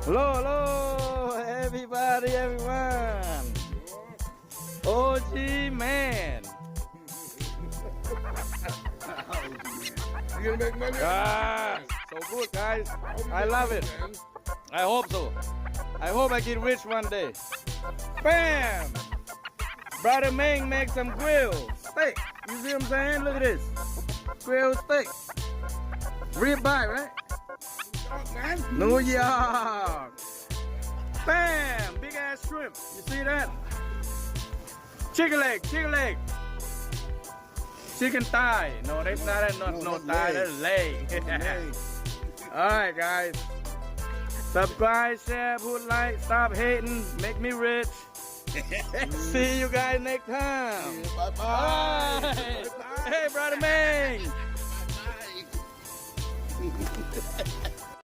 Hello, hello, everybody, everyone. OG man. You gonna make money? Ah, so good, guys. I love it. I hope so. I hope I get rich one day. Bam! Brother Meng make some grilled steak. You see what I'm saying? Look at this. Grilled steak. Rib eye, right? New York. Bam! Big ass shrimp. You see that? Chicken leg, chicken leg. Chicken thigh. No, that's not no thigh, that's leg. Alright, guys. Subscribe, share, put like, stop hating, make me rich. See you guys next time. Bye-bye. Bye. Hey, brother Meng. Bye-bye.